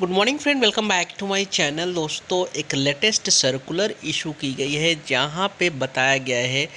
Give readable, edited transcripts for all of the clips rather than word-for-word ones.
Good morning friend, welcome back to my channel. दोस्तों, एक latest circular issue की गई है जहां पे बताया गया है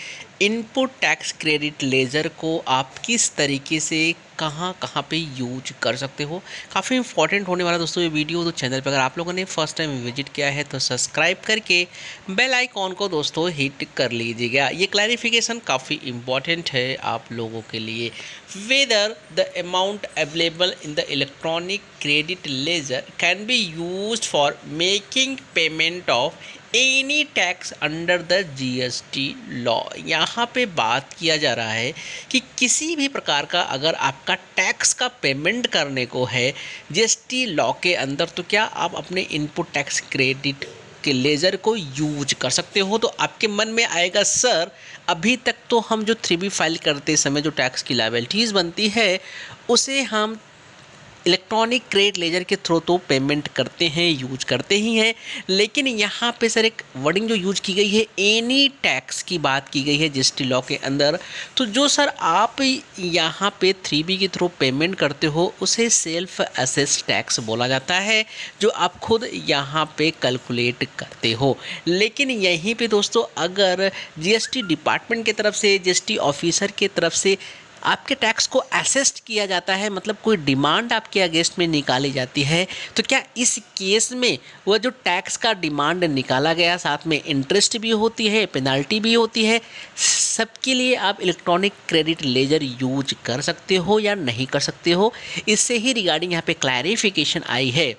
इनपुट टैक्स क्रेडिट लेज़र को आप किस तरीके से कहां कहां पे यूज कर सकते हो। काफ़ी इंपॉर्टेंट होने वाला दोस्तों ये वीडियो। तो चैनल पर अगर आप लोगों ने फर्स्ट टाइम विजिट किया है तो सब्सक्राइब करके बेल आइकॉन को दोस्तों हिट कर लीजिएगा। ये क्लैरिफिकेशन काफ़ी इंपॉर्टेंट है आप लोगों के लिए। Whether the amount available in the electronic credit ledger can be used for making payment of any tax under the GST law. यहाँ पे बात किया जा रहा है कि किसी भी प्रकार का अगर आपका टैक्स का पेमेंट करने को है जीएसटी लॉ के अंदर, तो क्या आप अपने इनपुट टैक्स क्रेडिट के लेज़र को यूज कर सकते हो। तो आपके मन में आएगा, सर अभी तक तो हम जो 3B फाइल करते समय जो टैक्स की लायबिलिटीज़ बनती है उसे हम इलेक्ट्रॉनिक क्रेडिट लेजर के थ्रू तो पेमेंट करते हैं, यूज करते ही हैं, लेकिन यहाँ पे सर एक वर्डिंग जो यूज की गई है एनी टैक्स की बात की गई है जीएसटी लॉ के अंदर। तो जो सर आप यहाँ पे 3B के थ्रू पेमेंट करते हो उसे सेल्फ असेस टैक्स बोला जाता है, जो आप खुद यहाँ पे कैलकुलेट करते हो। लेकिन यहीं पे दोस्तों अगर जीएसटी डिपार्टमेंट की तरफ से, जीएसटी ऑफिसर की तरफ से आपके टैक्स को असेस्ट किया जाता है, मतलब कोई डिमांड आपके अगेंस्ट में निकाली जाती है, तो क्या इस केस में वह जो टैक्स का डिमांड निकाला गया साथ में इंटरेस्ट भी होती है, पेनल्टी भी होती है, सबके लिए आप इलेक्ट्रॉनिक क्रेडिट लेजर यूज कर सकते हो या नहीं कर सकते हो, इससे ही रिगार्डिंग यहाँ पे क्लैरिफिकेशन आई है।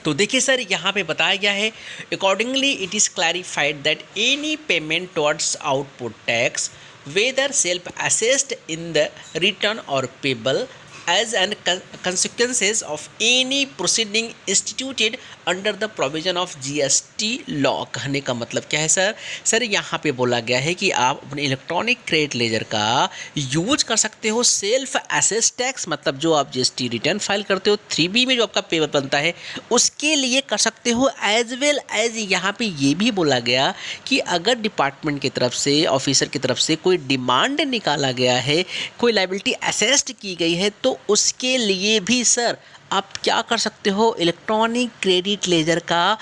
तो देखिए सर, यहाँ पे बताया गया है accordingly it is clarified that any payment towards output tax whether self-assessed in the return or payable as an consequences of any proceeding instituted under the provision of GST law। कहने का मतलब क्या है सर यहाँ पे बोला गया है कि आप अपने इलेक्ट्रॉनिक क्रेडिट लेजर का यूज कर सकते हो सेल्फ असेस टैक्स, मतलब जो आप जीएसटी रिटर्न फाइल करते हो 3B में जो आपका पेपर बनता है उसके लिए कर सकते हो। एज वेल एज यहाँ पे ये भी बोला गया कि अगर डिपार्टमेंट की तरफ से, ऑफिसर की तरफ से कोई डिमांड निकाला गया है, कोई लायबिलिटी असेस्ड की गई है, तो उसके लिए भी सर आप क्या कर सकते हो, इलेक्ट्रॉनिक क्रेडिट लेजर का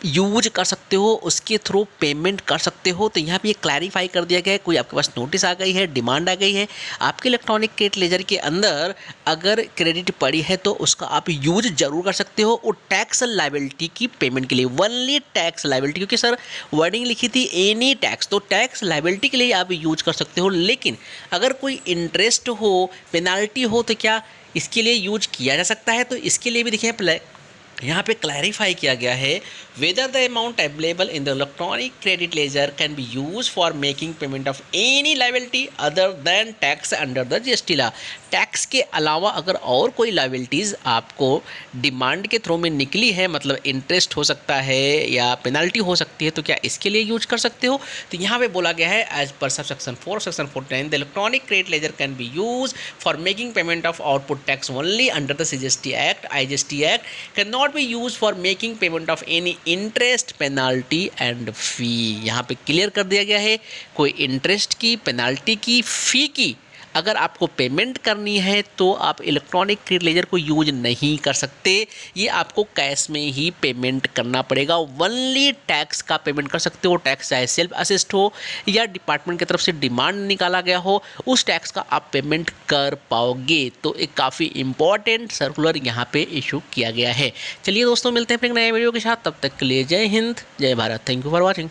यूज कर सकते हो, उसके थ्रू पेमेंट कर सकते हो। तो यहाँ पे ये क्लैरिफाई कर दिया गया है, कोई आपके पास नोटिस आ गई है, डिमांड आ गई है आपके इलेक्ट्रॉनिक क्रेडिट लेजर के अंदर, अगर क्रेडिट पड़ी है तो उसका आप यूज जरूर कर सकते हो वो टैक्स लायबिलिटी की पेमेंट के लिए, ओनली टैक्स लायबिलिटी, क्योंकि सर वर्डिंग लिखी थी एनी टैक्स, तो टैक्स लायबिलिटी के लिए आप यूज कर सकते हो। लेकिन अगर कोई इंटरेस्ट हो, पेनाल्टी हो, तो क्या इसके लिए यूज किया जा सकता है। तो इसके लिए भी देखिए यहाँ पे क्लैरिफाई किया गया है whether the amount available in the electronic credit ledger can be use for making payment of any liability other than tax under the GST law. Tax के अलावा अगर और कोई लायबिलिटीज़ आपको डिमांड के थ्रू में निकली है, मतलब इंटरेस्ट हो सकता है या पेनल्टी हो सकती है, तो क्या इसके लिए यूज कर सकते हो। तो यहाँ पे बोला गया है as per sub section 4 section 49 the electronic credit ledger can be use for making payment of output tax only under the CGST act, IGST act can not be used for making payment of any interest, penalty and fee। यहाँ पे clear कर दिया गया है, कोई interest की, penalty की, फ़ी की अगर आपको पेमेंट करनी है तो आप इलेक्ट्रॉनिक क्रेडिट लेजर को यूज नहीं कर सकते, ये आपको कैश में ही पेमेंट करना पड़ेगा। ओनली टैक्स का पेमेंट कर सकते हो, टैक्स चाहे सेल्फ असिस्ट हो या डिपार्टमेंट की तरफ से डिमांड निकाला गया हो, उस टैक्स का आप पेमेंट कर पाओगे। तो एक काफ़ी इंपॉर्टेंट सर्कुलर यहाँ पे इशू किया गया है। चलिए दोस्तों, मिलते हैं फिर नए वीडियो के साथ, तब तक के लिए जय हिंद, जय Bharat. Thank you for watching.